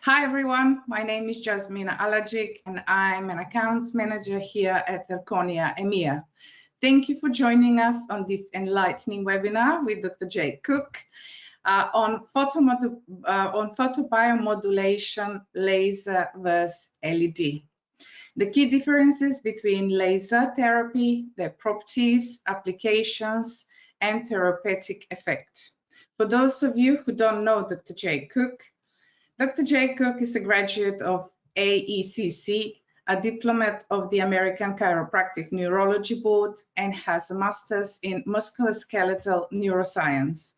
Hi everyone, my name is Jasmina Alagic and I'm an accounts manager here at Erchonia EMEA. Thank you for joining us on this enlightening webinar with Dr. Jake Cooke on photobiomodulation, laser versus LED. The key differences between laser therapy, their properties, applications, and therapeutic effect. For those of you who don't know Dr. Jake Cooke, Dr. Jake Cooke is a graduate of AECC, a diplomat of the American Chiropractic Neurology Board, and has a master's in musculoskeletal neuroscience.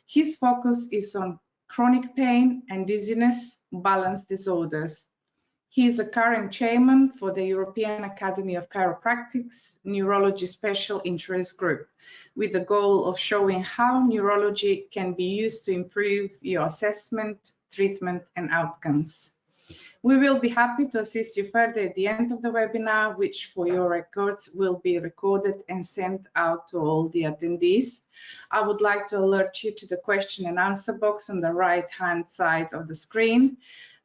His focus is on chronic pain and dizziness, balance disorders. He is a current chairman for the European Academy of Chiropractics Neurology Special Interest Group, with the goal of showing how neurology can be used to improve your assessment, treatment, and outcomes. We will be happy to assist you further at the end of the webinar, which for your records will be recorded and sent out to all the attendees. I would like to alert you to the question and answer box on the right-hand side of the screen,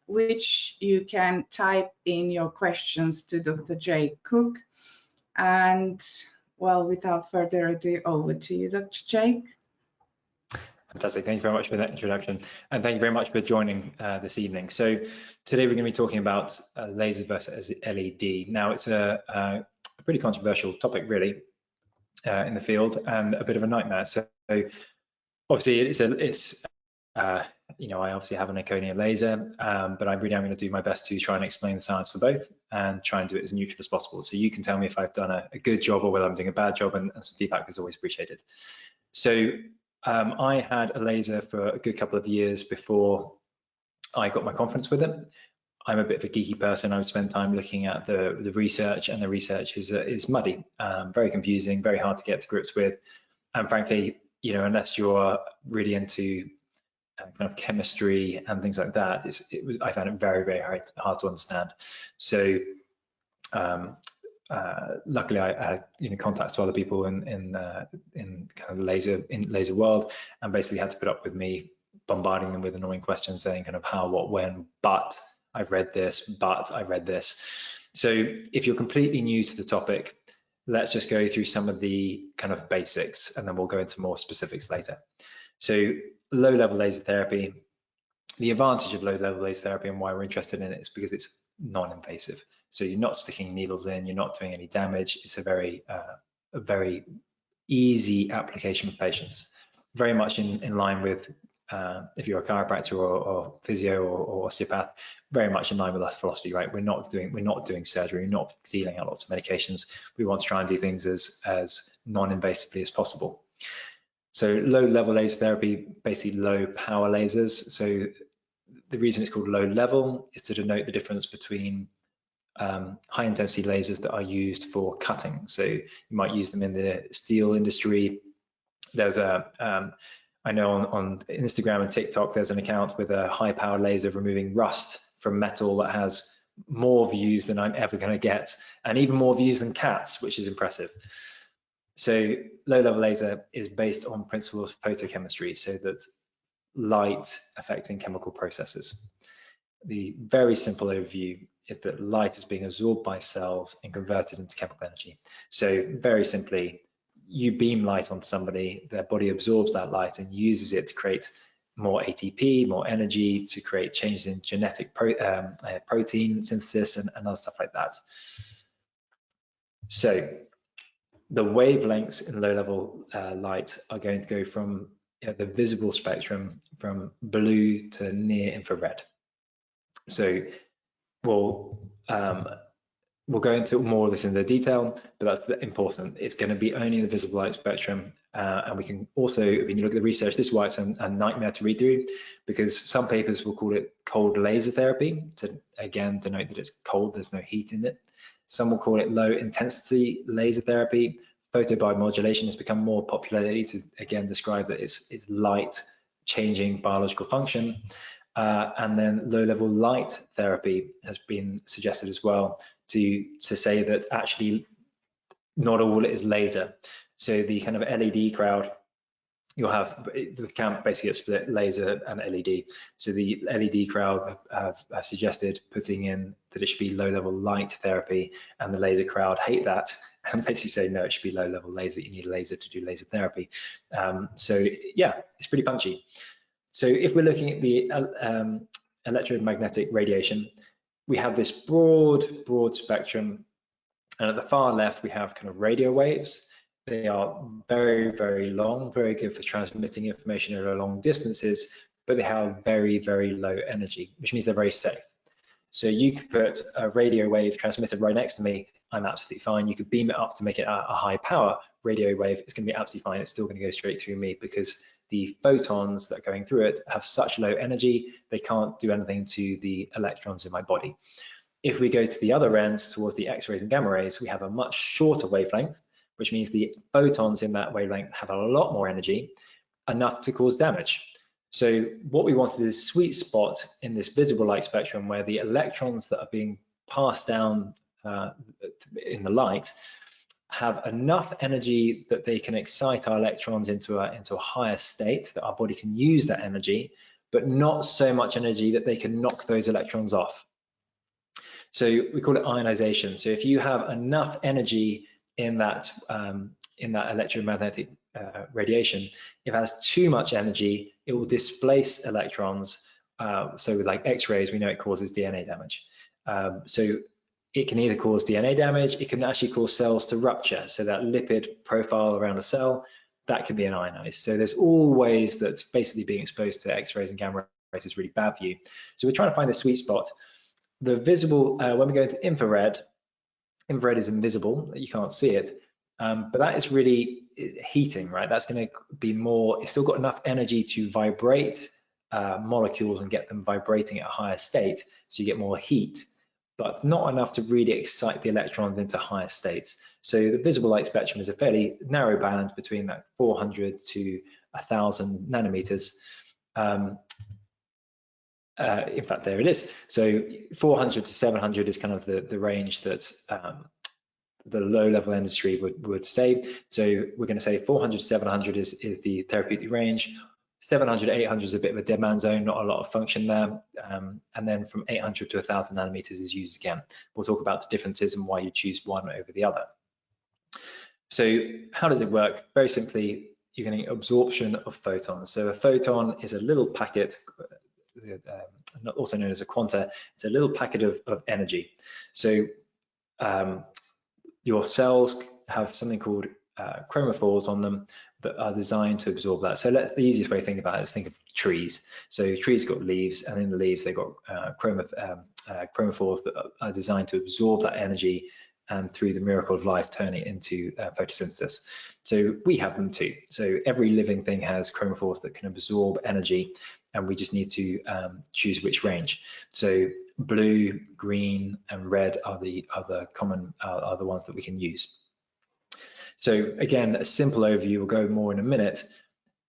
which you can type in your questions to Dr. Jake Cooke. And well, without further ado, over to you, Dr. Jake. Fantastic. Thank you very much for that introduction. And thank you very much for joining this evening. So today we're going to be talking about laser versus LED. Now, it's a pretty controversial topic, really, in the field, and a bit of a nightmare. So obviously, you know, I obviously have an Erchonia laser, but I really am going to do my best to try and explain the science for both and try and do it as neutral as possible. So you can tell me if I've done a good job or whether I'm doing a bad job, and some feedback is always appreciated. So I had a laser for a good couple of years before I got my confidence with it. I'm a bit of a geeky person. I would spend time looking at the research, and the research is muddy, very confusing, very hard to get to grips with. And frankly, you know, unless you're really into kind of chemistry and things like that, I found it very, very hard to understand. So luckily, I had contacts to other people in kind of laser world, and basically had to put up with me bombarding them with annoying questions, saying kind of how, what, when, but I've read this, but I read this. So if you're completely new to the topic, let's just go through some of the kind of basics, and then we'll go into more specifics later. So low-level laser therapy. The advantage of low-level laser therapy and why we're interested in it is because it's non-invasive. So you're not sticking needles in, you're not doing any damage. It's a very easy application for patients. Very much in line with if you're a chiropractor or physio or osteopath, very much in line with that philosophy, right? We're not doing surgery, we're not dealing out lots of medications. We want to try and do things as non-invasively as possible. So low-level laser therapy, basically low power lasers. So the reason it's called low level is to denote the difference between high intensity lasers that are used for cutting. So you might use them in the steel industry. There's I know on Instagram and TikTok, there's an account with a high power laser removing rust from metal that has more views than I'm ever going to get, and even more views than cats, which is impressive. So low-level laser is based on principles of photochemistry, so that light affecting chemical processes. The very simple overview is that light is being absorbed by cells and converted into chemical energy. So very simply, you beam light onto somebody, their body absorbs that light and uses it to create more ATP, more energy, to create changes in genetic protein synthesis and other stuff like that. So the wavelengths in low-level light are going to go from the visible spectrum from blue to near infrared. So we'll go into more of this in the detail, but that's important. It's going to be only the visible light spectrum, and we can also, when you look at the research, this is why it's a nightmare to read through, because some papers will call it cold laser therapy to again denote that it's cold, there's no heat in it. Some will call it low intensity laser therapy. Photobiomodulation has become more popular to again describe that it's light changing biological function. And then low-level light therapy has been suggested as well to say that actually not all is laser. So the kind of LED crowd you'll have the camp basically gets split laser and LED. So the LED crowd have suggested putting in that it should be low-level light therapy, and the laser crowd hate that and basically say no, it should be low-level laser. You need a laser to do laser therapy. So yeah, it's pretty punchy. So if we're looking at the electromagnetic radiation, we have this broad spectrum, and at the far left we have kind of radio waves. They are very, very long, very good for transmitting information over long distances, but they have very, very low energy, which means they're very safe. So you could put a radio wave transmitter right next to me, I'm absolutely fine. You could beam it up to make it a high power radio wave, it's going to be absolutely fine. It's still going to go straight through me because the photons that are going through it have such low energy, they can't do anything to the electrons in my body. If we go to the other end, towards the X-rays and gamma rays, we have a much shorter wavelength, which means the photons in that wavelength have a lot more energy, enough to cause damage. So what we wanted is a sweet spot in this visible light spectrum where the electrons that are being passed down in the light have enough energy that they can excite our electrons into a higher state, that our body can use that energy, but not so much energy that they can knock those electrons off. So we call it ionization. So if you have enough energy in that electromagnetic radiation, if it has too much energy, it will displace electrons. So with like X-rays, we know it causes DNA damage. So it can either cause DNA damage, it can actually cause cells to rupture. So that lipid profile around a cell, that can be ionized. So there's all ways that basically being exposed to X-rays and gamma rays is really bad for you. So we're trying to find the sweet spot. The visible, when we go into infrared, infrared is invisible, you can't see it, but that is really heating, right? That's going to be more, it's still got enough energy to vibrate molecules and get them vibrating at a higher state, so you get more heat, but not enough to really excite the electrons into higher states. So the visible light spectrum is a fairly narrow band between that 400 to 1,000 nanometers. In fact, there it is. So 400 to 700 is kind of the range that the low-level industry would say. So we're going to say 400 to 700 is the therapeutic range. 700 to 800 is a bit of a dead man zone, not a lot of function there. And then from 800 to 1,000 nanometers is used again. We'll talk about the differences and why you choose one over the other. So how does it work? Very simply, you're getting absorption of photons. So a photon is a little packet, also known as a quanta. It's a little packet of energy. So your cells have something called chromophores on them that are designed to absorb that. So the easiest way to think about it is think of trees. So trees got leaves, and in the leaves they've got chromophores that are designed to absorb that energy and through the miracle of life turn it into photosynthesis. So we have them too. So every living thing has chromophores that can absorb energy, and we just need to choose which range. So blue, green, and red are the other common are the ones that we can use. So again, a simple overview, we'll go more in a minute.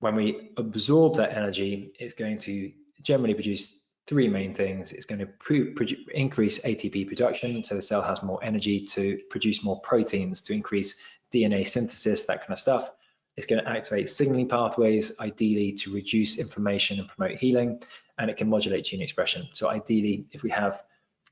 When we absorb that energy, it's going to generally produce three main things. It's going to increase ATP production, so the cell has more energy to produce more proteins, to increase DNA synthesis, that kind of stuff. It's going to activate signaling pathways, ideally to reduce inflammation and promote healing, and it can modulate gene expression. So ideally, if we have,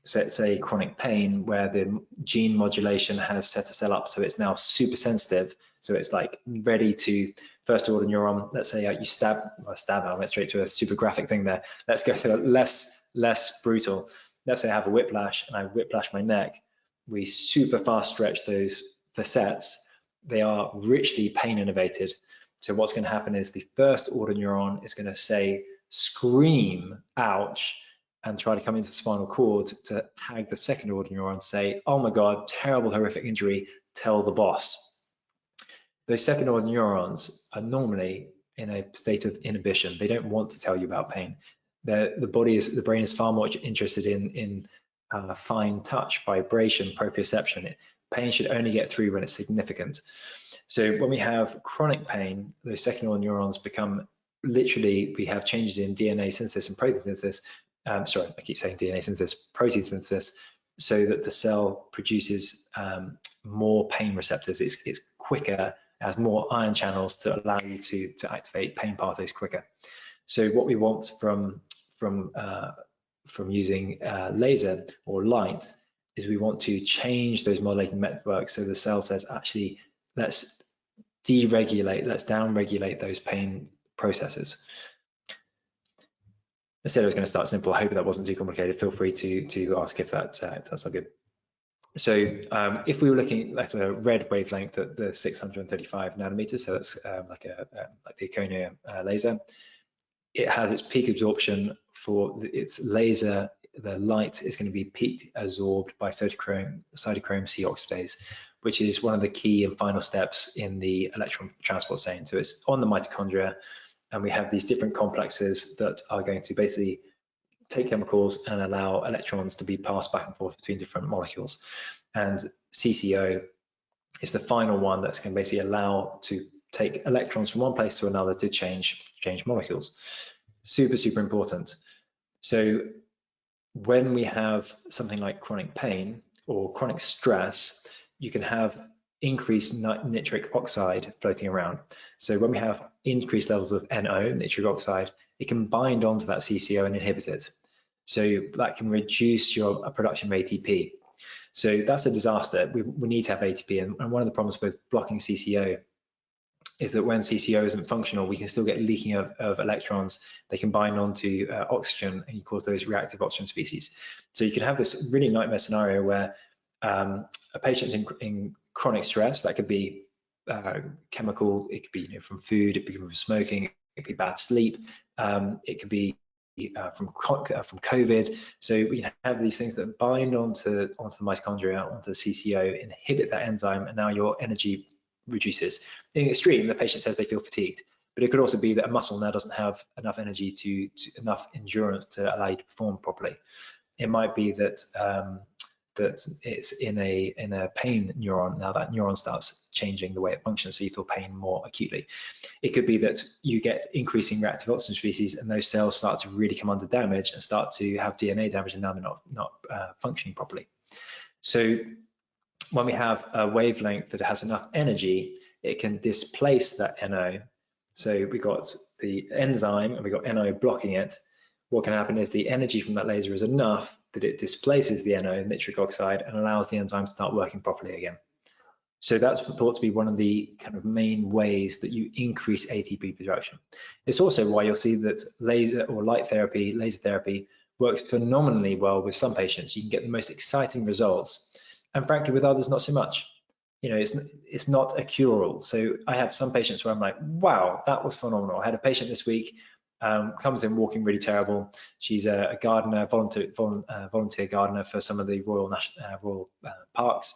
say, chronic pain where the gene modulation has set a cell up so it's now super sensitive, so it's like ready to first order neuron, let's say you I went straight to a super graphic thing there. Let's go to less brutal. Let's say I have a whiplash and I whiplash my neck. We super fast stretch those facets. They are richly pain innervated. So what's going to happen is the first order neuron is going to say, scream, ouch, and try to come into the spinal cord to tag the second order neuron, say, oh my God, terrible, horrific injury, tell the boss. Those second order neurons are normally in a state of inhibition. They don't want to tell you about pain. The brain is far more interested in fine touch, vibration, proprioception. Pain should only get through when it's significant. So when we have chronic pain, those second order neurons become literally, we have changes in DNA synthesis and protein synthesis. Sorry, I keep saying DNA synthesis, protein synthesis, so that the cell produces more pain receptors. It's quicker has more ion channels to allow you to activate pain pathways quicker. So what we want from using laser or light is we want to change those modulating networks so the cell says, actually, let's deregulate, let's downregulate those pain processes. I said I was going to start simple. I hope that wasn't too complicated. Feel free to ask if that's all good. So if we were looking at a red wavelength at the 635 nanometers, so that's like the Erchonia laser, it has its peak absorption for its laser. The light is going to be peak absorbed by cytochrome C oxidase, which is one of the key and final steps in the electron transport chain. So it's on the mitochondria, and we have these different complexes that are going to basically take chemicals and allow electrons to be passed back and forth between different molecules. And CCO is the final one that's going to basically allow to take electrons from one place to another to change molecules. Super, super important. So when we have something like chronic pain or chronic stress, you can have increased nitric oxide floating around. So when we have increased levels of NO, nitric oxide, it can bind onto that CCO and inhibit it. So that can reduce your production of ATP. So that's a disaster. We need to have ATP, and one of the problems with blocking CCO is that when CCO isn't functional, we can still get leaking of electrons. They can bind onto oxygen, and you cause those reactive oxygen species. So you can have this really nightmare scenario where a patient's in chronic stress. That could be chemical, it could be from food, it could be from smoking, it could be bad sleep, it could be from COVID. So we can have these things that bind onto the mitochondria, onto the CCO, inhibit that enzyme, and now your energy reduces. In the extreme, the patient says they feel fatigued, but it could also be that a muscle now doesn't have enough energy enough endurance to allow you to perform properly. It might be that that it's in a pain neuron. Now that neuron starts changing the way it functions, so you feel pain more acutely. It could be that you get increasing reactive oxygen species, and those cells start to really come under damage and start to have DNA damage, and now they're not functioning properly. So when we have a wavelength that has enough energy, it can displace that NO. So we got the enzyme and we got NO blocking it. What can happen is the energy from that laser is enough that it displaces the NO, nitric oxide, and allows the enzyme to start working properly again. So that's thought to be one of the kind of main ways that you increase ATP production. It's also why you'll see that laser or light therapy, laser therapy, works phenomenally well with some patients. You can get the most exciting results, and frankly, with others, not so much. You know, it's not a cure-all. So I have some patients where I'm like, wow, that was phenomenal. I had a patient this week. Comes in walking really terrible. She's a gardener, volunteer gardener for some of the royal parks.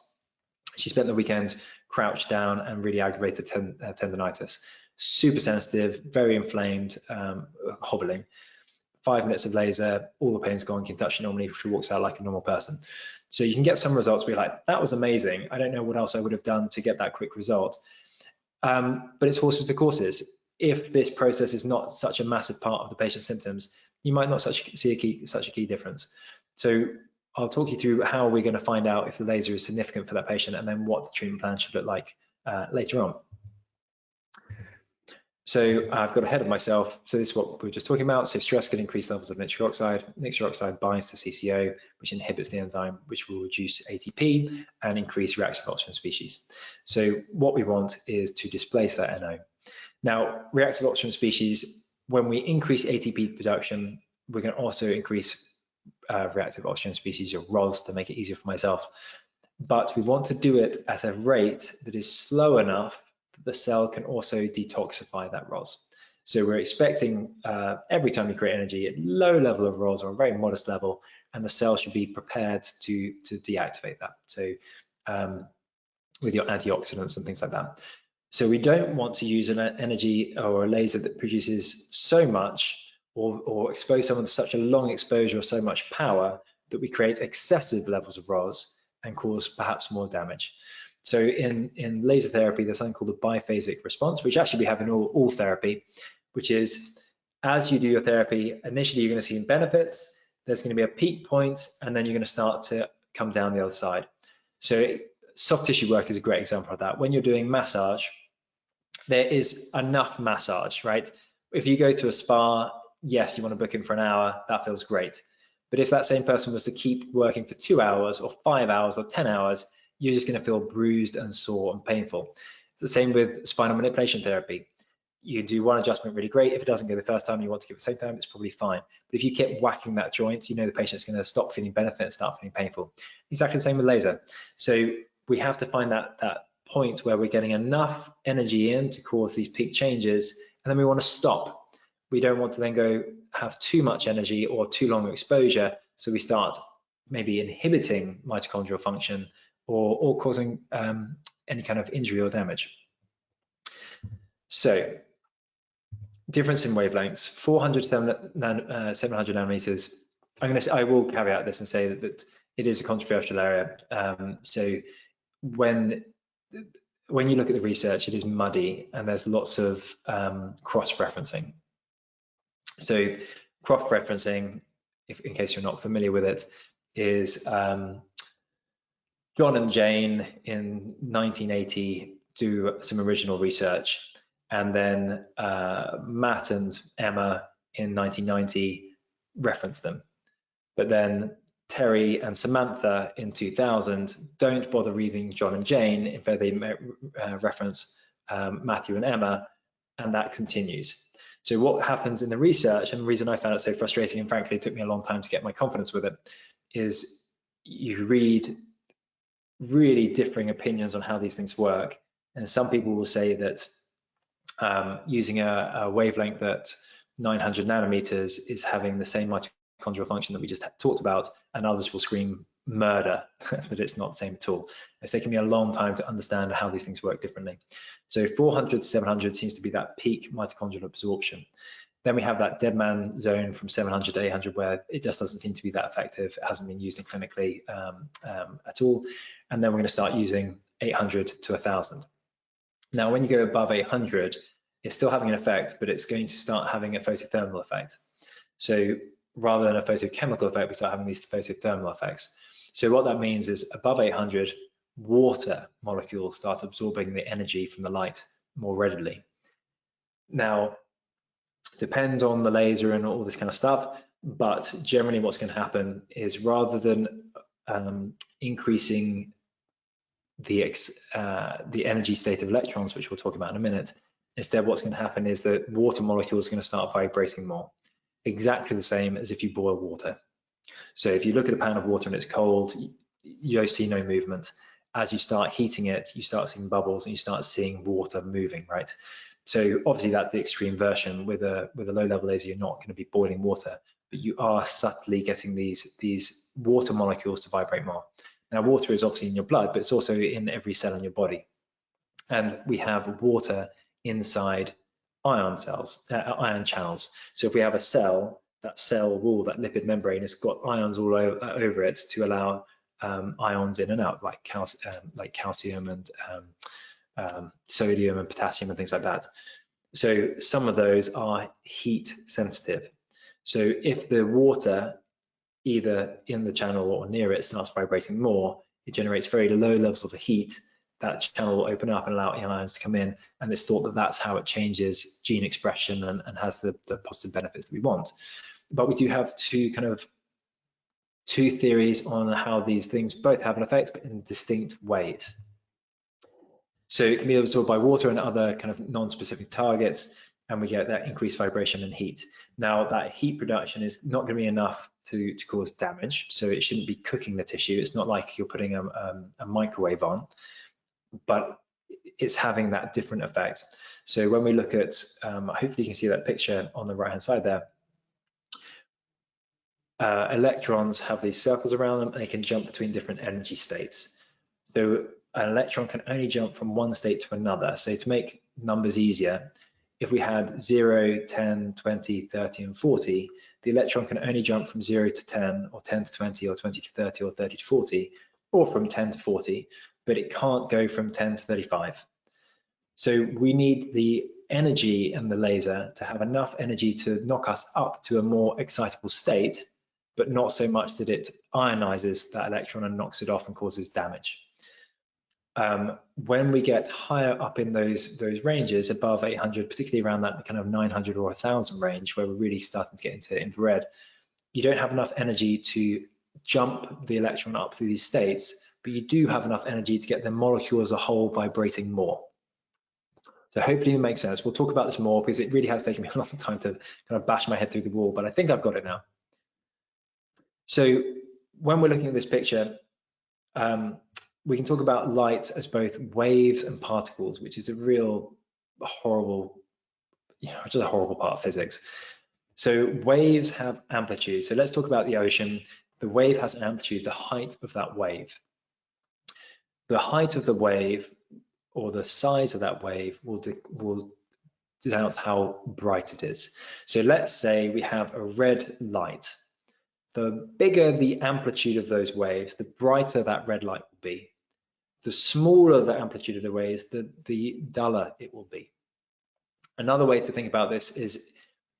She spent the weekend crouched down and really aggravated tendonitis. Super sensitive, very inflamed, hobbling. 5 minutes of laser, all the pain's gone, can touch it normally. She walks out like a normal person. So you can get some results where you're like, that was amazing. I don't know what else I would have done to get that quick result. But it's horses for courses. If this process is not such a massive part of the patient's symptoms, you might not see such a key difference. So I'll talk you through how we're going to find out if the laser is significant for that patient, and then what the treatment plan should look like later on. So I've got ahead of myself. So this is what we were just talking about. So stress can increase levels of nitric oxide. Nitric oxide binds to CCO, which inhibits the enzyme, which will reduce ATP and increase reactive oxygen species. So what we want is to displace that NO. Now, reactive oxygen species, when we increase ATP production, we can also increase reactive oxygen species, or ROS, to make it easier for myself. But we want to do it at a rate that is slow enough that the cell can also detoxify that ROS. So we're expecting every time you create energy at low level of ROS, or a very modest level, and the cell should be prepared to deactivate that. So with your antioxidants and things like that. So we don't want to use an energy or a laser that produces so much or expose someone to such a long exposure or so much power that we create excessive levels of ROS and cause perhaps more damage. So in laser therapy, there's something called a biphasic response, which actually we have in all therapy, which is as you do your therapy, initially you're going to see benefits, there's going to be a peak point, and then you're going to start to come down the other side. So soft tissue work is a great example of that. When you're doing massage, there is enough massage, right? If you go to a spa, yes, you want to book in for an hour, that feels great. But if that same person was to keep working for 2 hours or 5 hours or 10 hours, you're just going to feel bruised and sore and painful. It's the same with spinal manipulation therapy. You do one adjustment really great. If it doesn't go the first time, you want to give it the same time, it's probably fine. But if you keep whacking that joint, you know the patient's going to stop feeling benefit and start feeling painful. Exactly the same with laser. So we have to find that point where we're getting enough energy in to cause these peak changes, and then we want to stop. We don't want to then go have too much energy or too long exposure, so we start maybe inhibiting mitochondrial function or causing any kind of injury or damage. So difference in wavelengths, 400 to 700 nanometers. I will caveat this and say that it is a controversial area. So when you look at the research, it is muddy and there's lots of cross-referencing. So cross-referencing, in case you're not familiar with it, is John and Jane in 1980 do some original research, and then Matt and Emma in 1990 reference them. But then Terry and Samantha in 2000 don't bother reading John and Jane. In fact, they reference Matthew and Emma, and that continues. So what happens in the research, and the reason I found it so frustrating, and frankly it took me a long time to get my confidence with it, is you read really differing opinions on how these things work. And some people will say that using a wavelength at 900 nanometers is having the same mitochondrial function that we just talked about, and others will scream murder that it's not the same at all. It's taken me a long time to understand how these things work differently. So 400 to 700 seems to be that peak mitochondrial absorption. Then we have that dead man zone from 700 to 800 where it just doesn't seem to be that effective. It hasn't been used clinically at all. And then we're going to start using 800 to 1000. Now, when you go above 800, it's still having an effect, but it's going to start having a photothermal effect. So rather than a photochemical effect, we start having these photothermal effects. So what that means is above 800, water molecules start absorbing the energy from the light more readily. Now, depends on the laser and all this kind of stuff, but generally what's going to happen is rather than increasing the energy state of electrons, which we'll talk about in a minute, instead what's going to happen is that water molecules are going to start vibrating more. Exactly the same as if you boil water. So if you look at a pan of water and it's cold, you don't see no movement. As you start heating it, you start seeing bubbles and you start seeing water moving, right? So obviously that's the extreme version. With a low level laser, you're not going to be boiling water, but you are subtly getting these water molecules to vibrate more. Now, water is obviously in your blood, but it's also in every cell in your body. And we have water inside ion channels. So if we have a cell, that cell wall, that lipid membrane, has got ions all over it to allow ions in and out, like calcium and sodium and potassium and things like that. So some of those are heat sensitive. So if the water either in the channel or near it starts vibrating more, it generates very low levels of heat. That channel will open up and allow ions to come in, and it's thought that that's how it changes gene expression and has the positive benefits that we want. But we do have two theories on how these things both have an effect, but in distinct ways. So it can be absorbed by water and other kind of non-specific targets, and we get that increased vibration and heat. Now, that heat production is not going to be enough to cause damage, so it shouldn't be cooking the tissue. It's not like you're putting a microwave on, but it's having that different effect. So when we look at, hopefully you can see that picture on the right-hand side there, electrons have these circles around them and they can jump between different energy states. So an electron can only jump from one state to another. So to make numbers easier, if we had 0, 10, 20, 30, and 40, the electron can only jump from 0 to 10, or 10 to 20, or 20 to 30, or 30 to 40, or from 10 to 40, but it can't go from 10 to 35. So we need the energy in the laser to have enough energy to knock us up to a more excitable state, but not so much that it ionizes that electron and knocks it off and causes damage. when we get higher up in those ranges, above 800, particularly around that kind of 900 or 1000 range, where we're really starting to get into infrared, you don't have enough energy to jump the electron up through these states, but you do have enough energy to get the molecule as a whole vibrating more. So hopefully it makes sense. We'll talk about this more because it really has taken me a long time to kind of bash my head through the wall, but I think I've got it now. So when we're looking at this picture, we can talk about light as both waves and particles, which is a real horrible, just a horrible part of physics. So waves have amplitude. So let's talk about the ocean. The wave has an amplitude, the height of that wave. The height of the wave or the size of that wave will denounce how bright it is. So let's say we have a red light. The bigger the amplitude of those waves, the brighter that red light will be. The smaller the amplitude of the waves, the duller it will be. Another way to think about this is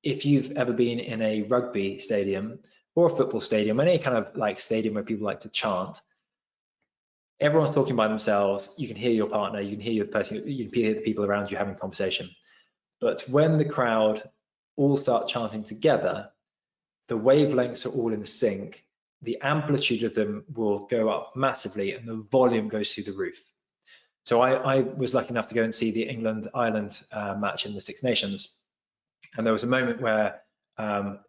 if you've ever been in a rugby stadium or a football stadium, any kind of like stadium where people like to chant, everyone's talking by themselves. You can hear your partner, you can hear your person, you can hear the people around you having a conversation. But when the crowd all start chanting together, the wavelengths are all in sync. The amplitude of them will go up massively and the volume goes through the roof. So I was lucky enough to go and see the England-Ireland match in the Six Nations. And there was a moment where Ireland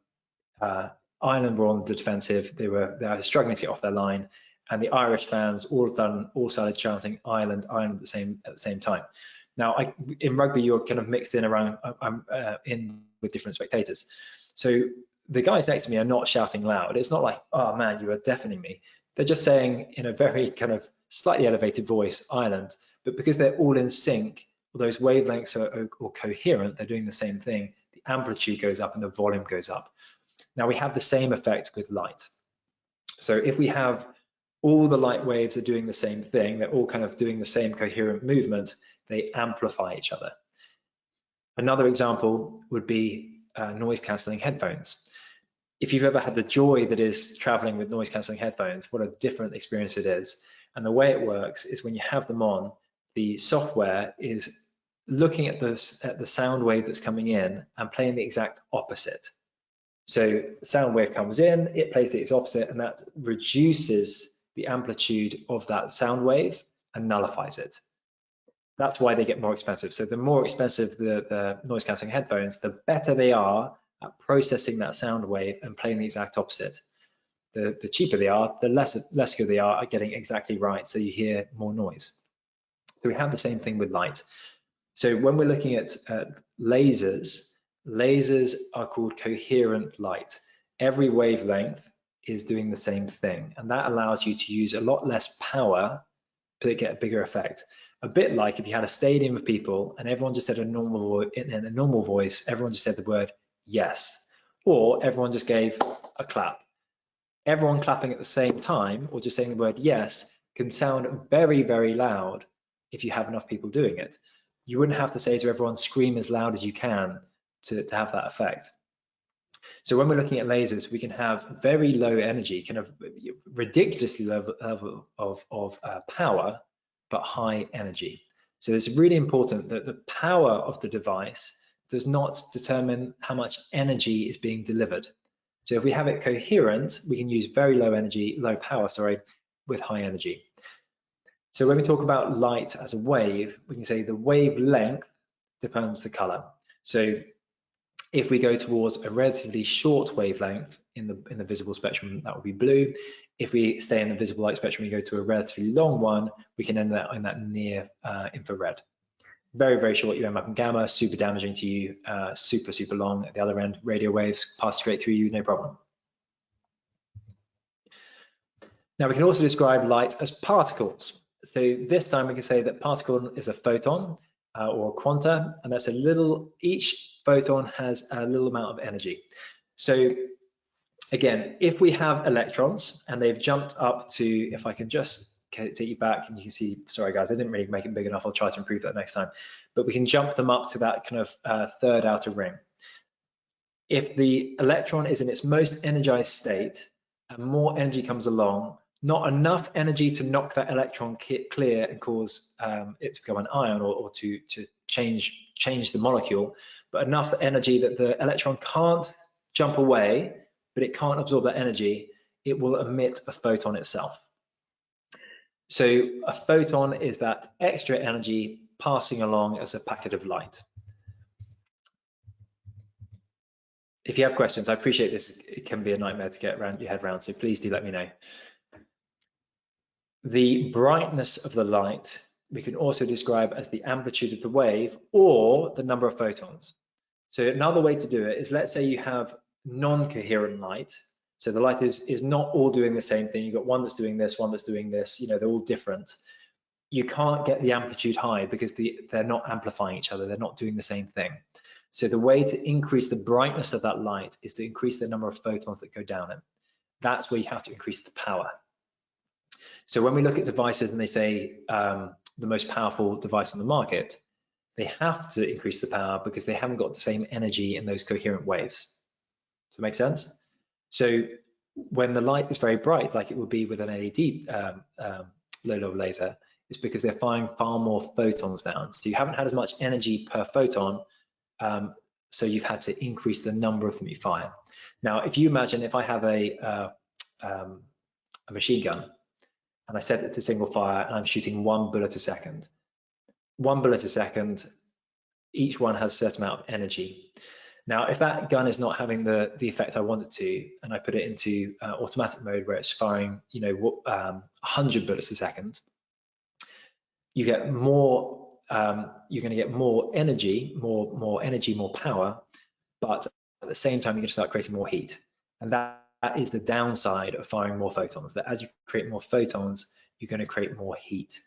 were on the defensive. They were struggling to get off their line, and the Irish fans all started chanting Ireland, Ireland at the same time. Now, in rugby, you're kind of mixed in around in with different spectators. So the guys next to me are not shouting loud. It's not like, oh man, you are deafening me. They're just saying in a very kind of slightly elevated voice, Ireland. But because they're all in sync, those wavelengths are coherent, they're doing the same thing, the amplitude goes up and the volume goes up. Now we have the same effect with light. So if we have all the light waves are doing the same thing, they're all kind of doing the same coherent movement, they amplify each other. Another example would be noise cancelling headphones. If you've ever had the joy that is traveling with noise cancelling headphones, what a different experience it is. And the way it works is when you have them on, the software is looking at the sound wave that's coming in and playing the exact opposite. So the sound wave comes in, it plays the exact opposite, and that reduces the amplitude of that sound wave and nullifies it. That's why they get more expensive. So the more expensive the noise cancelling headphones, the better they are at processing that sound wave and playing the exact opposite. The cheaper they are, the less good they are at getting exactly right, so you hear more noise. So we have the same thing with light. So when we're looking at lasers, lasers are called coherent light. Every wavelength is doing the same thing, and that allows you to use a lot less power to get a bigger effect. A bit like if you had a stadium of people and everyone just said in a normal voice, everyone just said the word yes, or everyone just gave a clap. Everyone clapping at the same time or just saying the word yes can sound very, very loud if you have enough people doing it. You wouldn't have to say to everyone, scream as loud as you can to have that effect. So when we're looking at lasers, we can have very low energy, kind of ridiculously low level of power, but high energy. So it's really important that the power of the device does not determine how much energy is being delivered. So if we have it coherent, we can use very low power, with high energy. So when we talk about light as a wave, we can say the wavelength determines the color. So if we go towards a relatively short wavelength in the visible spectrum, that would be blue. If we stay in the visible light spectrum, we go to a relatively long one, we can end up in that near infrared. Very, very short, you end up in gamma, super damaging to you, super, super long at the other end, radio waves pass straight through you, no problem. Now we can also describe light as particles. So this time we can say that particle is a photon or a quanta, and that's each photon has a little amount of energy. So again, if we have electrons and they've jumped up to, if I can just take you back and you can see, sorry guys, I didn't really make it big enough, I'll try to improve that next time, but we can jump them up to that kind of third outer ring. If the electron is in its most energized state and more energy comes along, not enough energy to knock that electron clear and cause it to become an ion or to change the molecule, but enough energy that the electron can't jump away, but it can't absorb that energy. It will emit a photon itself. So a photon is that extra energy passing along as a packet of light. If you have questions, I appreciate this. It can be a nightmare to get your head around, so please do let me know. The brightness of the light we can also describe as the amplitude of the wave or the number of photons. So another way to do it is, let's say you have non-coherent light. So the light is not all doing the same thing. You've got one that's doing this, one that's doing this, they're all different. You can't get the amplitude high because they're not amplifying each other. They're not doing the same thing. So the way to increase the brightness of that light is to increase the number of photons that go down it. That's where you have to increase the power. So when we look at devices and they say the most powerful device on the market, they have to increase the power because they haven't got the same energy in those coherent waves. Does that make sense? So when the light is very bright, like it would be with an LED low-level laser, it's because they're firing far more photons down. So you haven't had as much energy per photon, so you've had to increase the number of them you fire. Now, if you imagine if I have a machine gun and I set it to single fire and I'm shooting 1 bullet a second, 1 bullet a second, each one has a certain amount of energy. Now, if that gun is not having the effect I want it to, and I put it into automatic mode where it's firing, 100 bullets a second, you get more. You're going to get more energy, more power, but at the same time, you're going to start creating more heat, and that is the downside of firing more photons. That as you create more photons, you're going to create more heat.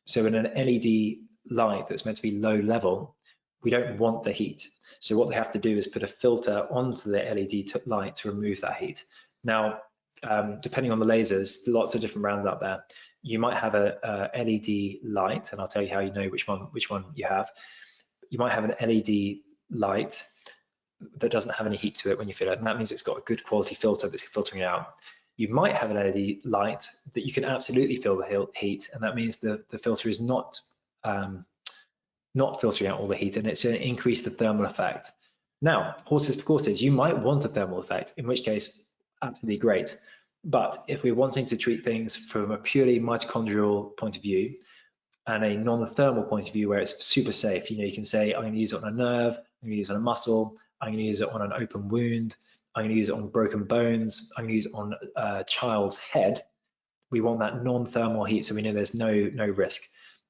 So in an LED light that's meant to be low level, we don't want the heat. So what they have to do is put a filter onto the LED light to remove that heat. Now, depending on the lasers, lots of different brands out there. You might have a LED light, and I'll tell you how you know which one you have. You might have an LED light that doesn't have any heat to it when you fill it, and that means it's got a good quality filter that's filtering it out. You might have an LED light that you can absolutely feel the heat, and that means the filter is not filtering out all the heat, and it's going to increase the thermal effect. Now, horses for courses, you might want a thermal effect, in which case, absolutely great. But if we're wanting to treat things from a purely mitochondrial point of view and a non-thermal point of view where it's super safe, you can say, I'm going to use it on a nerve, I'm going to use it on a muscle, I'm going to use it on an open wound, I'm going to use it on broken bones, I'm going to use it on a child's head. We want that non-thermal heat, so we know there's no risk.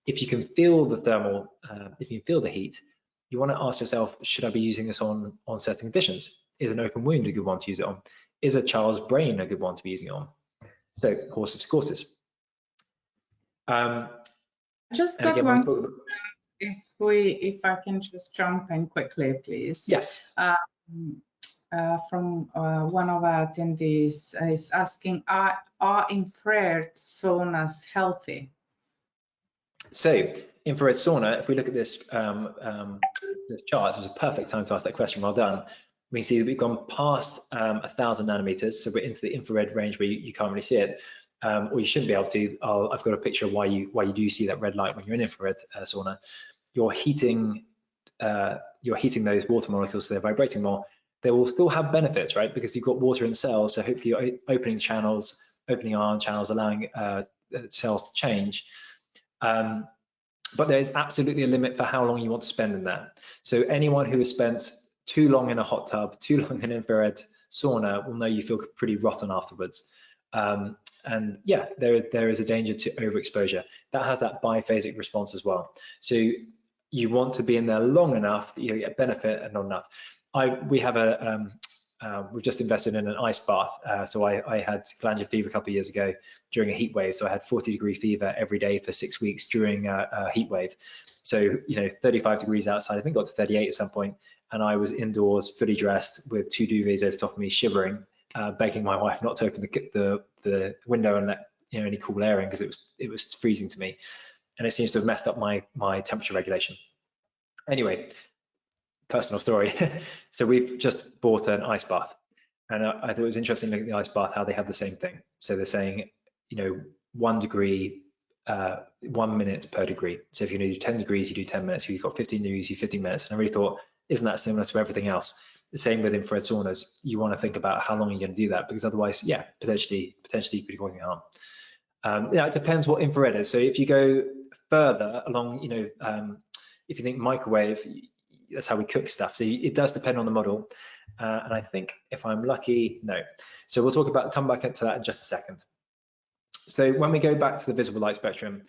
If you can feel the thermal, if you can feel the heat, you want to ask yourself, should I be using this on certain conditions? Is an open wound a good one to use it on? Is a child's brain a good one to be using it on? So horses for courses. Just got again, one. If I can just jump in quickly, please. Yes. From one of our attendees is asking, are infrared saunas healthy? So infrared sauna, if we look at this chart, it was a perfect time to ask that question. Well done. We can see that we've gone past 1,000 nanometers, so we're into the infrared range where you can't really see it, or you shouldn't be able to. I've got a picture of why you do see that red light when you're in infrared sauna. You're heating those water molecules, so they're vibrating more. They will still have benefits, right? Because you've got water in cells, so hopefully you're opening channels, opening ion channels, allowing cells to change. But there's absolutely a limit for how long you want to spend in there. So anyone who has spent too long in a hot tub, too long in infrared sauna will know you feel pretty rotten afterwards. And yeah, there is a danger to overexposure. That has that biphasic response as well. So you want to be in there long enough that you get benefit and not enough. We've just invested in an ice bath. So I had glandular fever a couple of years ago during a heat wave. So I had 40-degree fever every day for 6 weeks during a heat wave. So, 35 degrees outside, I think got to 38 at some point. And I was indoors, fully dressed with 2 duvets over the top of me, shivering, begging my wife not to open the window and let any cool air in because it was freezing to me. And it seems to have messed up my temperature regulation. Anyway, personal story. So we've just bought an ice bath, and I thought it was interesting looking at the ice bath how they have the same thing. So they're saying 1 degree, 1 minute per degree. So if you're going to do 10 degrees, you do 10 minutes. If you've got 15 degrees, you do 15 minutes. And I really thought, isn't that similar to everything else? The same with infrared saunas. You want to think about how long you're going to do that, because otherwise, yeah, potentially you could be causing harm. It depends what infrared is. So if you go further along, if you think microwave, that's how we cook stuff. So it does depend on the model. And I think if I'm lucky, no. So we'll come back into that in just a second. So when we go back to the visible light spectrum,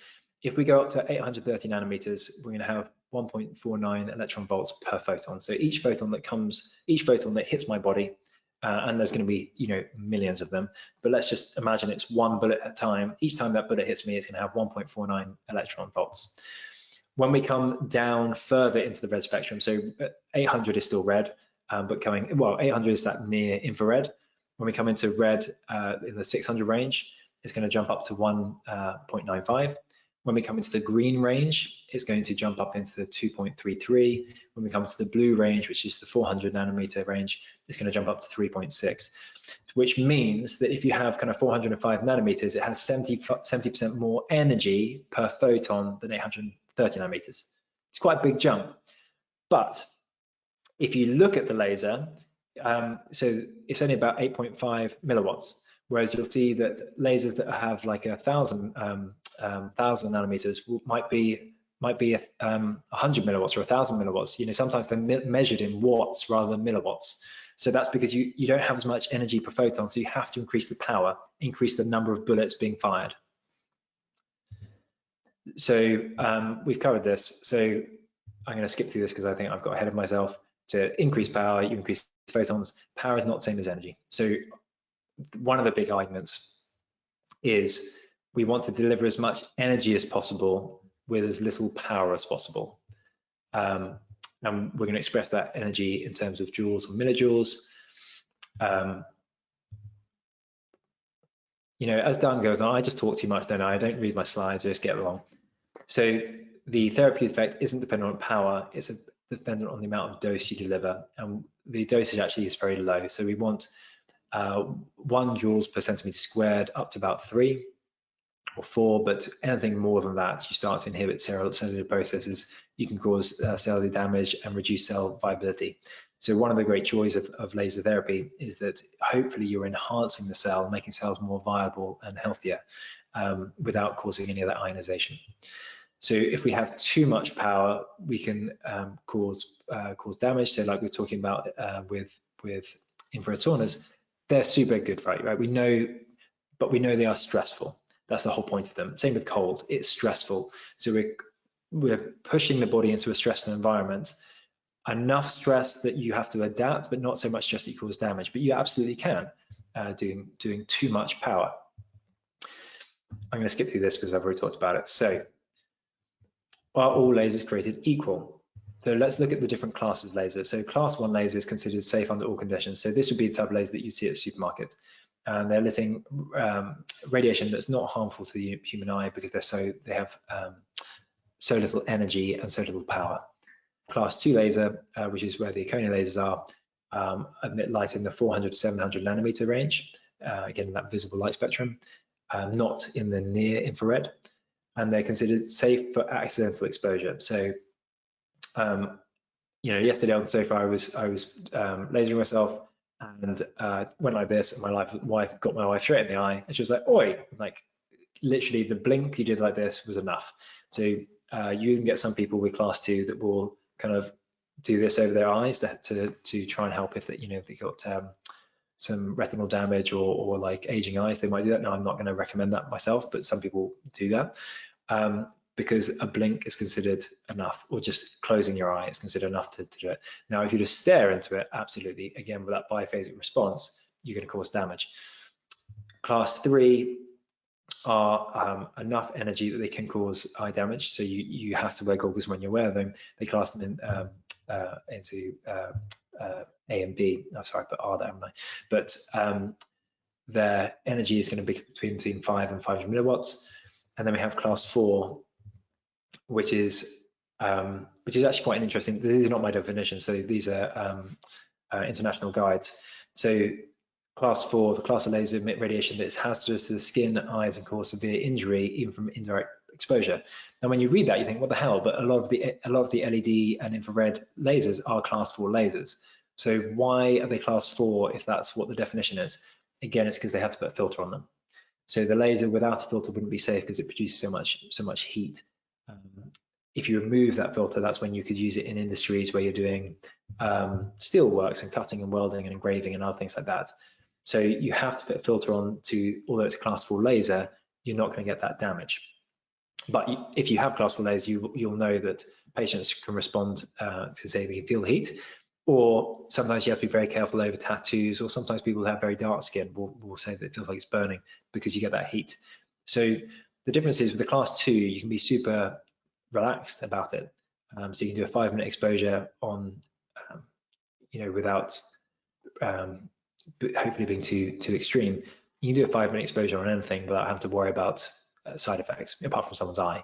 if we go up to 830 nanometers, we're going to have 1.49 electron volts per photon. So each photon that hits my body, and there's going to be, millions of them, but let's just imagine it's one bullet at a time. Each time that bullet hits me, it's going to have 1.49 electron volts. When we come down further into the red spectrum, so 800 is still red, but 800 is that near infrared. When we come into red in the 600 range, it's going to jump up to 1.95. When we come into the green range, it's going to jump up into the 2.33. When we come to the blue range, which is the 400 nanometer range, it's going to jump up to 3.6, which means that if you have kind of 405 nanometers, it has 70% more energy per photon than 830 nanometers. It's quite a big jump. But if you look at the laser, so it's only about 8.5 milliwatts. Whereas you'll see that lasers that have like 1,000 nanometers might be 100 milliwatts or 1,000 milliwatts. Sometimes they're measured in watts rather than milliwatts. So that's because you don't have as much energy per photon, so you have to increase the power, increase the number of bullets being fired. So we've covered this. So I'm going to skip through this because I think I've got ahead of myself. To increase power, you increase photons. Power is not the same as energy. So one of the big arguments is we want to deliver as much energy as possible with as little power as possible. And we're going to express that energy in terms of joules or millijoules. As Dan goes on, I just talk too much, don't I? I don't read my slides, I just get it wrong. So the therapeutic effect isn't dependent on power, it's dependent on the amount of dose you deliver. And the dosage actually is very low. So we want 1 joules per centimeter squared up to about 3 or 4, but anything more than that, you start to inhibit cellular processes, you can cause cellular damage and reduce cell viability. So one of the great joys of laser therapy is that hopefully you're enhancing the cell, making cells more viable and healthier without causing any of that ionization. So if we have too much power, we can cause damage. So like we're talking about with infrared saunas, they're super good, right? We know they are stressful. That's the whole point of them. Same with cold, it's stressful. So we're pushing the body into a stressful environment, enough stress that you have to adapt, but not so much stress that you cause damage. But you absolutely can doing too much power. I'm going to skip through this because I've already talked about it. So are all lasers created equal? So let's look at the different classes of lasers. So class 1 laser is considered safe under all conditions. So this would be the type of laser that you see at supermarkets. And they're emitting radiation that's not harmful to the human eye because they have so little energy and so little power. Class 2 laser, which is where the Erchonia lasers are, emit light in the 400 to 700 nanometer range, again, that visible light spectrum, not in the near infrared. And they're considered safe for accidental exposure. So, yesterday on the sofa, I was lasering myself and went like this, and my wife got my wife straight in the eye, and she was like, "Oi!" Like literally, the blink you did like this was enough. So you can get some people with class 2 that will kind of do this over their eyes to try and help if they got some retinal damage or like aging eyes. They might do that. Now, I'm not going to recommend that myself, but some people do that because a blink is considered enough, or just closing your eye is considered enough to do it. Now, if you just stare into it, absolutely, again, with that biphasic response, you're going to cause damage. Class 3 are enough energy that they can cause eye damage, so you have to wear goggles when you wear them. They class them into A and B. Oh, sorry, I put R there, haven't I? But their energy is going to be between 5 and 500 milliwatts. And then we have class 4, which is actually quite interesting. These are not my definition, so these are international guides. So class 4, the class of laser emit radiation that is hazardous to the skin, eyes, and cause severe injury even from indirect exposure. And when you read that, you think, what the hell? But a lot of the LED and infrared lasers are class 4 lasers. So why are they class 4 if that's what the definition is? Again, it's because they have to put a filter on them. So the laser without a filter wouldn't be safe because it produces so much heat. If you remove that filter, that's when you could use it in industries where you're doing steel works and cutting and welding and engraving and other things like that. So you have to put a filter on to, although it's a class 4 laser, you're not going to get that damage. But if you have class 4 lasers, you'll know that patients can respond to say they can feel the heat, or sometimes you have to be very careful over tattoos, or sometimes people who have very dark skin will say that it feels like it's burning because you get that heat. So the difference is with the class 2, you can be super relaxed about it. So you can do a 5-minute exposure on, without hopefully being too extreme. You can do a 5-minute exposure on anything without having to worry about side effects, apart from someone's eye.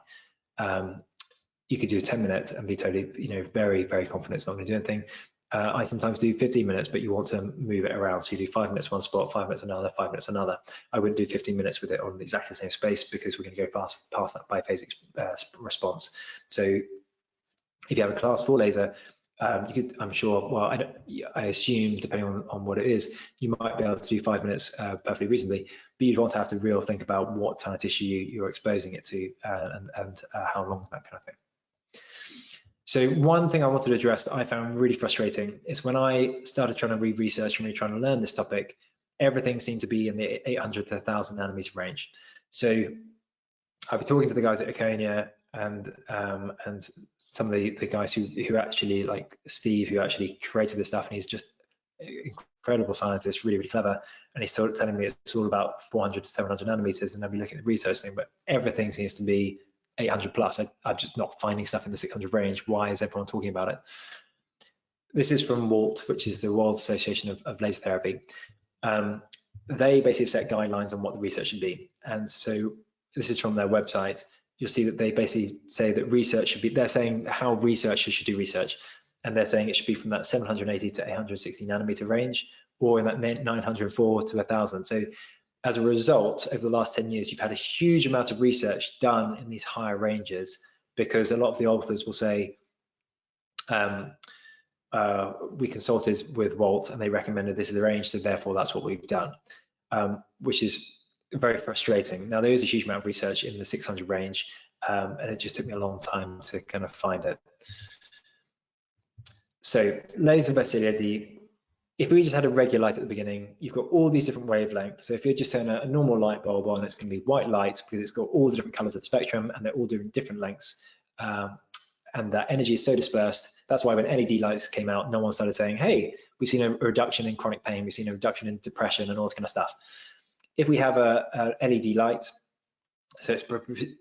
You could do a 10-minute and be totally, very, very confident it's not going to do anything. I sometimes do 15 minutes, but you want to move it around. So you do 5 minutes one spot, 5 minutes another, 5 minutes another. I wouldn't do 15 minutes with it on exactly the same space because we're going to go past that biphasic response. So if you have a class 4 laser, you could, I'm sure, well, I assume, depending on what it is, you might be able to do 5 minutes perfectly reasonably, but you'd want to have to really think about what kind of tissue you're exposing it to and how long, that kind of thing. So one thing I wanted to address that I found really frustrating is when I started trying to read research and really trying to learn this topic, everything seemed to be in the 800 to 1,000 nanometer range. So I've been talking to the guys at Erchonia and some of the guys who actually, like Steve, who actually created this stuff, and he's just incredible scientist, really, really clever. And he's sort of telling me it's all about 400 to 700 nanometers, and I've been looking at the research thing, but everything seems to be 800 plus. I'm just not finding stuff in the 600 range. Why is everyone talking about it? This is from WALT, which is the World Association of Laser Therapy. They basically set guidelines on what the research should be. And so this is from their website. You'll see that they basically say that research should be, they're saying how researchers should do research. And they're saying it should be from that 780 to 860 nanometer range, or in that 904 to 1,000. So as a result, over the last 10 years, you've had a huge amount of research done in these higher ranges, because a lot of the authors will say, we consulted with WALT and they recommended this is the range, so therefore that's what we've done, which is very frustrating. Now, there is a huge amount of research in the 600 range, and it just took me a long time to kind of find it. So laser versus LED, if we just had a regular light at the beginning, you've got all these different wavelengths. So if you just turn a normal light bulb on, it's going to be white light because it's got all the different colors of the spectrum and they're all doing different lengths. And that energy is so dispersed. That's why when LED lights came out, no one started saying, hey, we've seen a reduction in chronic pain, we've seen a reduction in depression and all this kind of stuff. If we have a LED light, so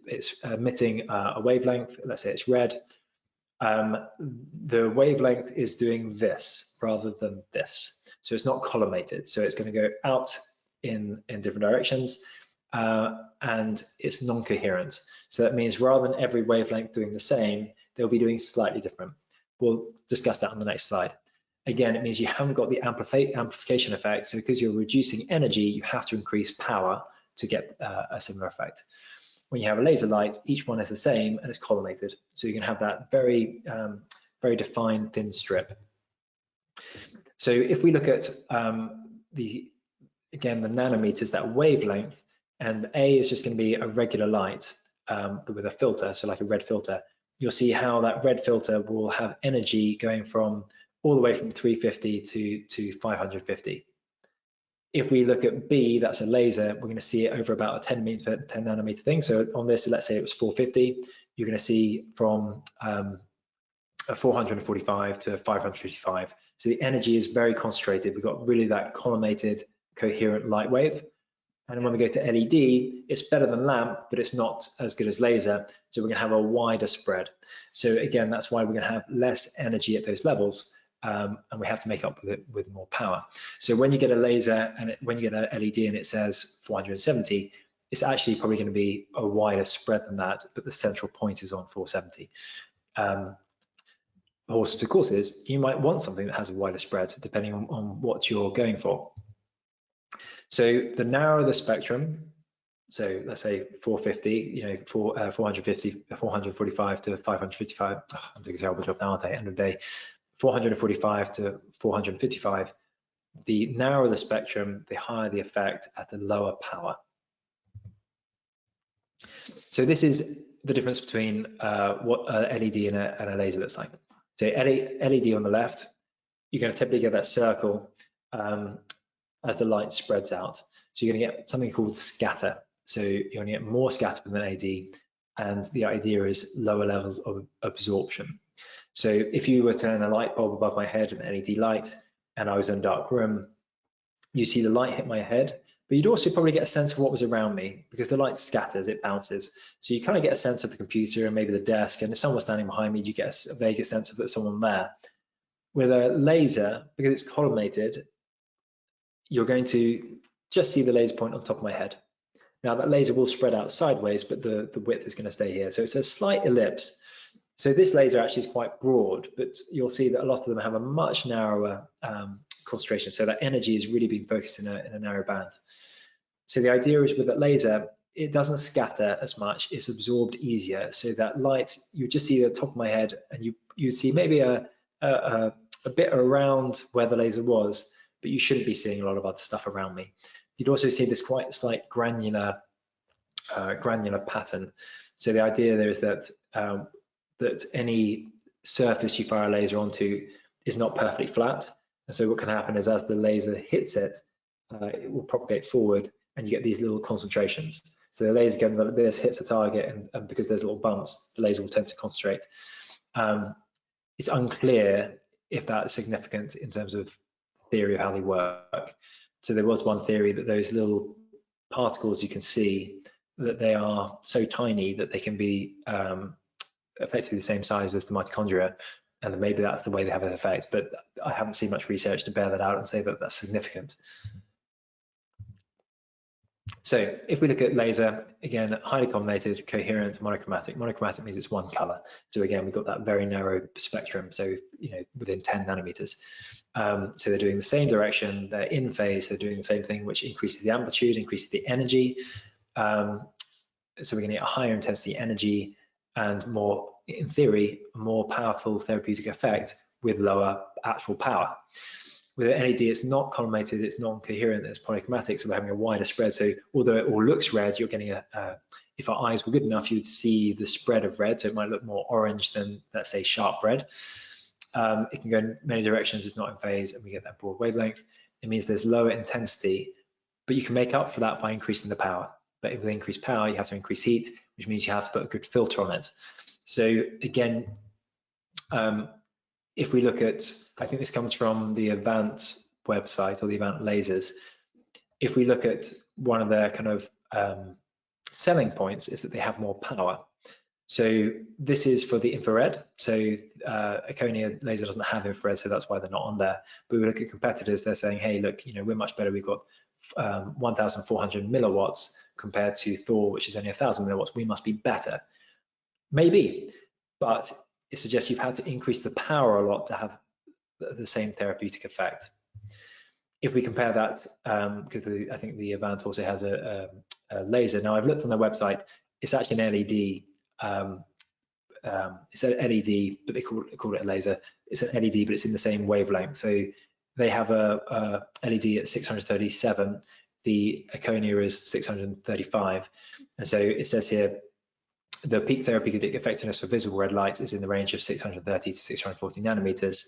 it's emitting a wavelength, let's say it's red, the wavelength is doing this rather than this. So it's not collimated. So it's going to go out in different directions, and it's non-coherent. So that means rather than every wavelength doing the same, they'll be doing slightly different. We'll discuss that on the next slide. Again, it means you haven't got the amplification effect. So because you're reducing energy, you have to increase power to get a similar effect. When you have a laser light, each one is the same and it's collimated. So you can have that very, very defined thin strip. So if we look at the nanometers, that wavelength, and A is just going to be a regular light, but with a filter, so like a red filter, you'll see how that red filter will have energy going from all the way from 350 to 550. If we look at B, that's a laser, we're going to see it over about a 10 nanometer thing. So on this, let's say it was 450, you're going to see from a 445 to 555. So the energy is very concentrated. We've got really that collimated, coherent light wave. And when we go to LED, it's better than lamp, but it's not as good as laser. So we're going to have a wider spread. So again, that's why we're going to have less energy at those levels. And we have to make up with it with more power. So when you get a laser and when you get an LED and it says 470, it's actually probably going to be a wider spread than that, but the central point is on 470. Horses for courses, you might want something that has a wider spread depending on what you're going for. So the narrower the spectrum, so let's say 450, 445 to 555. I'm doing a terrible job now, at the end of the day. 445 to 455. The narrower the spectrum, the higher the effect at a lower power. So this is the difference between what a LED and a laser looks like. So LED on the left, you're going to typically get that circle as the light spreads out. So you're going to get something called scatter. So you're going to get more scatter with an LED, and the idea is lower levels of absorption. So if you were to turn a light bulb above my head, an LED light, and I was in a dark room, you see the light hit my head, but you'd also probably get a sense of what was around me, because the light scatters, it bounces. So you kind of get a sense of the computer and maybe the desk, and if someone's standing behind me, you get a vague sense of there's someone there. With a laser, because it's collimated, you're going to just see the laser point on top of my head. Now that laser will spread out sideways, but the width is going to stay here. So it's a slight ellipse. So this laser actually is quite broad, but you'll see that a lot of them have a much narrower concentration. So that energy is really being focused in a narrow band. So the idea is with that laser, it doesn't scatter as much, it's absorbed easier. So that light, you just see the top of my head, and you see maybe a bit around where the laser was, but you shouldn't be seeing a lot of other stuff around me. You'd also see this quite slight granular pattern. So the idea there is that that any surface you fire a laser onto is not perfectly flat. And so what can happen is as the laser hits it, it will propagate forward, and you get these little concentrations. So the laser going like this hits a target, and because there's little bumps, the laser will tend to concentrate. It's unclear if that's significant in terms of theory of how they work. So there was one theory that those little particles you can see, that they are so tiny that they can be effectively the same size as the mitochondria, and maybe that's the way they have an effect, but I haven't seen much research to bear that out and say that that's significant. So if we look at laser, again, highly collimated, coherent, monochromatic. Monochromatic means it's one color. So again, we've got that very narrow spectrum, so within 10 nanometers. So they're doing the same direction, they're in phase, they're doing the same thing, which increases the amplitude, increases the energy. So we're going to get a higher intensity energy and more, in theory, a more powerful therapeutic effect with lower actual power. With an LED, it's not collimated, it's non-coherent, it's polychromatic, so we're having a wider spread. So although it all looks red, you're getting if our eyes were good enough, you'd see the spread of red, so it might look more orange than, let's say, sharp red. It can go in many directions, it's not in phase, and we get that broad wavelength. It means there's lower intensity, but you can make up for that by increasing the power. But with increased power, you have to increase heat, which means you have to put a good filter on it. So again, if we look at, I think this comes from the Avant website, or the Avant lasers. If we look at one of their kind of selling points, is that they have more power. So this is for the infrared. So Erchonia laser doesn't have infrared, so that's why they're not on there. But we look at competitors, they're saying, hey, look, we're much better. We've got 1,400 milliwatts compared to Thor, which is only 1,000 milliwatts. We must be better. Maybe, but it suggests you've had to increase the power a lot to have the same therapeutic effect. If we compare that, because I think the Avant also has a laser. Now I've looked on their website, it's actually an LED. It's an LED, but they call it a laser. It's an LED, but it's in the same wavelength. So they have a LED at 637. The Erchonia is 635. And so it says here, the peak therapeutic effectiveness for visible red light is in the range of 630 to 640 nanometers.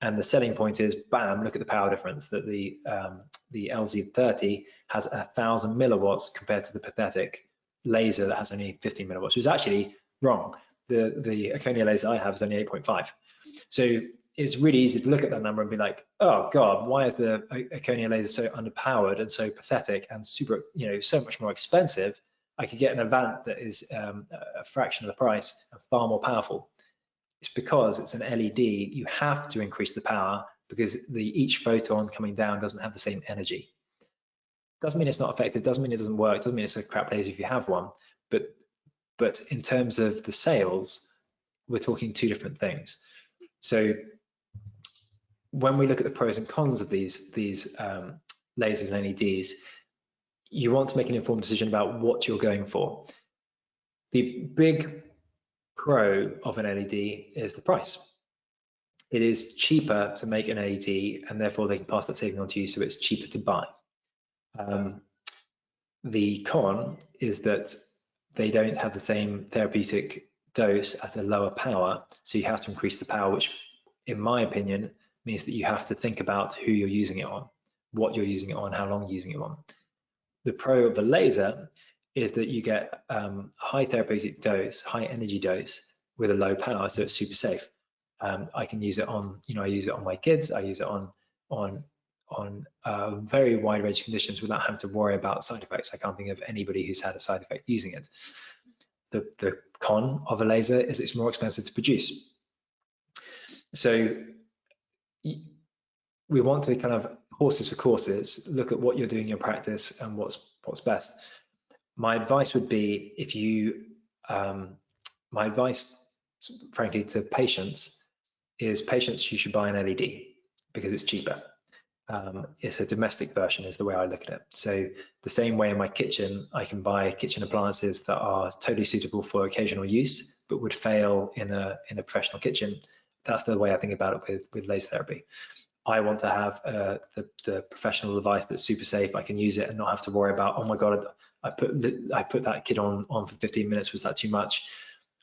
And the selling point is, bam, look at the power difference, that the LZ30 has 1,000 milliwatts compared to the pathetic laser that has only 15 milliwatts, which is actually wrong. The Erchonia laser I have is only 8.5. So it's really easy to look at that number and be like, oh God, why is the Erchonia laser so underpowered and so pathetic and super, so much more expensive? I could get an Avant that is a fraction of the price and far more powerful. It's because it's an LED, you have to increase the power because each photon coming down doesn't have the same energy. Doesn't mean it's not effective, doesn't mean it doesn't work, doesn't mean it's a crap laser if you have one, but in terms of the sales, we're talking two different things. So when we look at the pros and cons of these lasers and LEDs, you want to make an informed decision about what you're going for. The big pro of an LED is the price. It is cheaper to make an LED, and therefore they can pass that saving on to you, so it's cheaper to buy. The con is that they don't have the same therapeutic dose at a lower power, so you have to increase the power, which in my opinion means that you have to think about who you're using it on, what you're using it on, how long you're using it on. The pro of the laser is that you get high therapeutic dose, high energy dose with a low power, so it's super safe. I can use it on, I use it on my kids, I use it on a very wide range of conditions without having to worry about side effects. I can't think of anybody who's had a side effect using it. The con of a laser is it's more expensive to produce. So we want to kind of horses for courses, look at what you're doing in your practice and what's best. My advice would be, if you, my advice, frankly, to patients is you should buy an LED because it's cheaper. It's a domestic version is the way I look at it. So the same way in my kitchen, I can buy kitchen appliances that are totally suitable for occasional use, but would fail in a professional kitchen. That's the way I think about it with laser therapy. I want to have the professional device that's super safe. I can use it and not have to worry about, oh my God, I put that kid on for 15 minutes. Was that too much?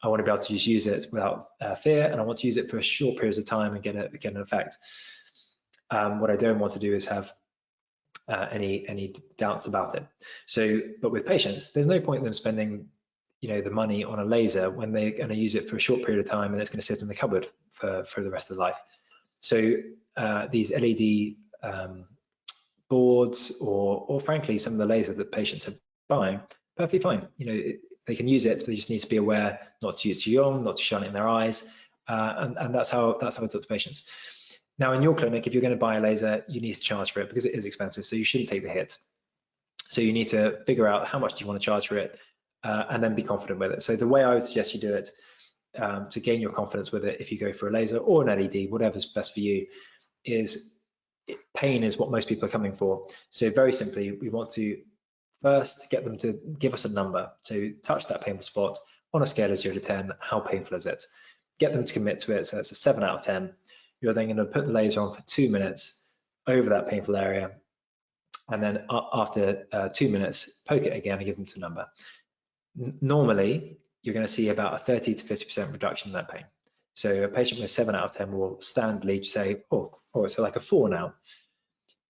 I want to be able to just use it without fear, and I want to use it for short periods of time and get an effect. What I don't want to do is have any doubts about it. So, but with patients, there's no point in them spending, the money on a laser when they're going to use it for a short period of time and it's going to sit in the cupboard for the rest of their life. So these LED boards, or frankly, some of the lasers that patients are buying, perfectly fine. They can use it, but they just need to be aware not to use too young, not to shine it in their eyes, and that's how I talk to patients. Now, in your clinic, if you're going to buy a laser, you need to charge for it because it is expensive, so you shouldn't take the hit. So you need to figure out how much do you want to charge for it, and then be confident with it. So the way I would suggest you do it, to gain your confidence with it, if you go for a laser or an LED, whatever's best for you, is pain is what most people are coming for. So very simply, we want to first get them to give us a number. So touch that painful spot on a scale of 0 to 10, how painful is it? Get them to commit to it, so it's a 7 out of 10. You're then going to put the laser on for 2 minutes over that painful area, and then after 2 minutes, poke it again and give them to a number. Normally, you're going to see about a 30 to 50% reduction in that pain. So a patient with 7 out of 10 will standardly say, oh, it's like a 4 now.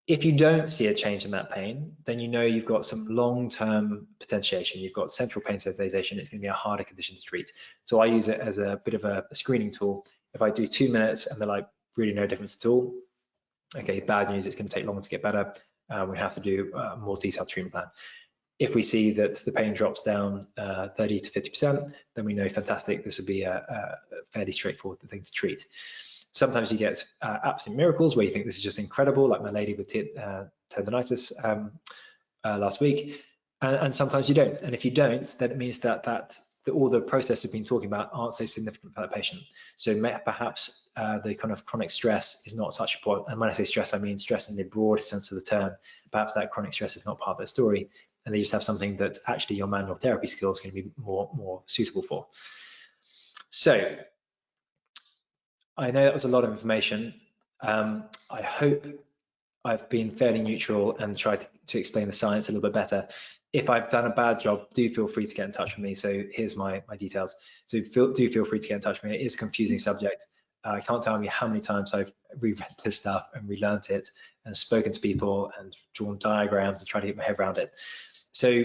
If you don't see a change in that pain, then you've got some long-term potentiation. You've got central pain sensitization. It's going to be a harder condition to treat. So I use it as a bit of a screening tool. If I do 2 minutes and they're like, really no difference at all, okay, bad news, it's going to take longer to get better. We have to do a more detailed treatment plan. If we see that the pain drops down 30 to 50%, then we know, fantastic, this would be a fairly straightforward thing to treat. Sometimes you get absolute miracles where you think this is just incredible, like my lady with tendonitis last week, and sometimes you don't. And if you don't, then it means that all the processes we've been talking about aren't so significant for that patient. So perhaps the kind of chronic stress is not such a point. And when I say stress, I mean stress in the broad sense of the term. Perhaps that chronic stress is not part of their story, and they just have something that actually your manual therapy skills can be more suitable for. So I know that was a lot of information. I hope I've been fairly neutral and tried to explain the science a little bit better. If I've done a bad job, do feel free to get in touch with me. So here's my details. So do feel free to get in touch with me. It is a confusing subject. I can't tell you how many times I've reread this stuff and relearned it and spoken to people and drawn diagrams and tried to get my head around it. So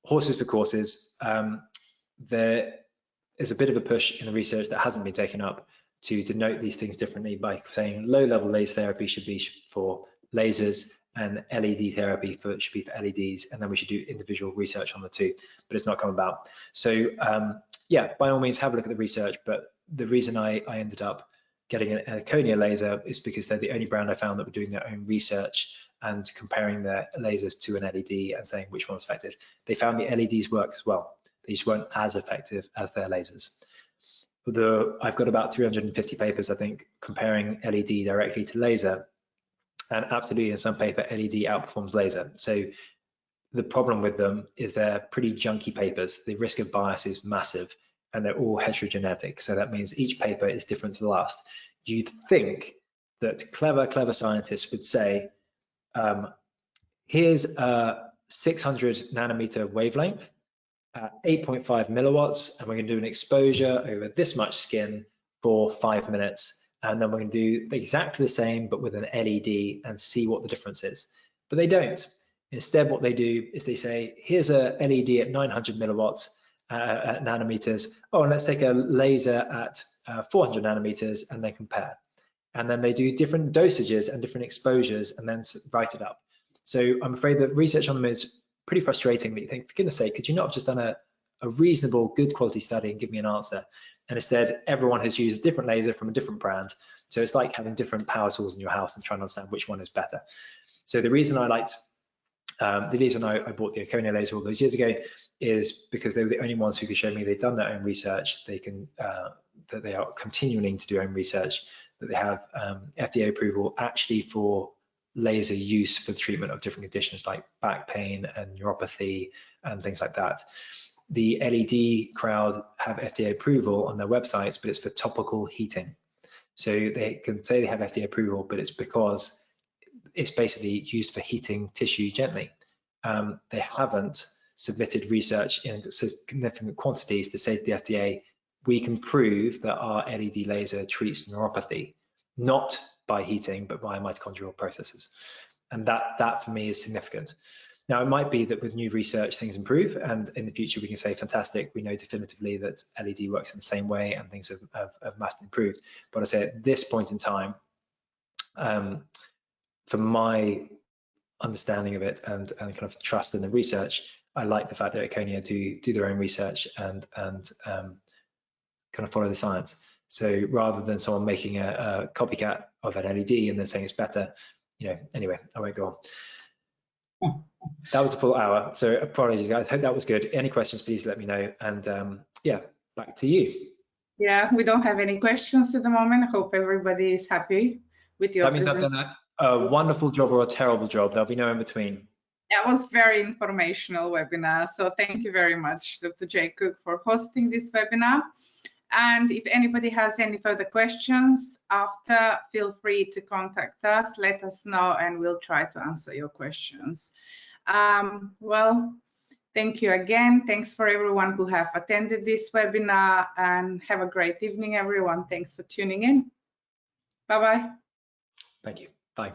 horses for courses. There is a bit of a push in the research that hasn't been taken up to denote these things differently by saying low-level laser therapy should be for lasers and LED therapy should be for LEDs, and then we should do individual research on the two, but it's not come about. So yeah, by all means have a look at the research, but the reason I ended up getting an Erchonia laser is because they're the only brand I found that were doing their own research and comparing their lasers to an LED and saying which one's effective. They found the LEDs work as well. They just weren't as effective as their lasers. I've got about 350 papers, I think, comparing LED directly to laser, And absolutely, in some paper, LED outperforms laser. So the problem with them is they're pretty junky papers. The risk of bias is massive, and they're all heterogenetic. So that means each paper is different to the last. You'd think that clever scientists would say, here's a 600 nanometer wavelength at 8.5 milliwatts, and we're going to do an exposure over this much skin for 5 minutes, and then we're going to do exactly the same but with an LED and see what the difference is. But they don't. Instead, what they do is they say, here's a LED at 900 milliwatts at nanometers. Oh, and let's take a laser at 400 nanometers and then compare. And then they do different dosages and different exposures and then write it up. So I'm afraid that research on them is pretty frustrating, that you think, for goodness sake, could you not have just done a reasonable, good quality study and give me an answer? And instead, everyone has used a different laser from a different brand. So it's like having different power tools in your house and trying to understand which one is better. So the reason I liked, the reason I bought the Erchonia laser all those years ago is because they were the only ones who could show me they'd done their own research. They can, that they are continuing to do their own research, that they have FDA approval actually for laser use for the treatment of different conditions like back pain and neuropathy and things like that. The LED crowd have FDA approval on their websites, but it's for topical heating. So they can say they have FDA approval, but it's because it's basically used for heating tissue gently. They haven't submitted research in significant quantities to say to the FDA, we can prove that our LED laser treats neuropathy, not by heating, but by mitochondrial processes. And that for me is significant. Now, it might be that with new research, things improve, and in the future we can say, fantastic, we know definitively that LED works in the same way and things have massively improved. But I say at this point in time, from my understanding of it and kind of trust in the research, I like the fact that Erchonia do their own research and kind of follow the science. So rather than someone making a copycat of an LED and then saying it's better, anyway, I won't go on. That was a full hour, so apologies guys. Hope that was good. Any questions, please let me know. And yeah, back to you. Yeah, we don't have any questions at the moment. I hope everybody is happy with your presentation. That means I've done a wonderful job or a terrible job. There'll be no in between. It was very informational webinar. So thank you very much, Dr. Jake Cooke, for hosting this webinar. And if anybody has any further questions after, feel free to contact us, let us know, and we'll try to answer your questions. Well, thank you again. Thanks for everyone who have attended this webinar, and have a great evening, everyone. Thanks for tuning in. Bye-bye. Thank you. Bye.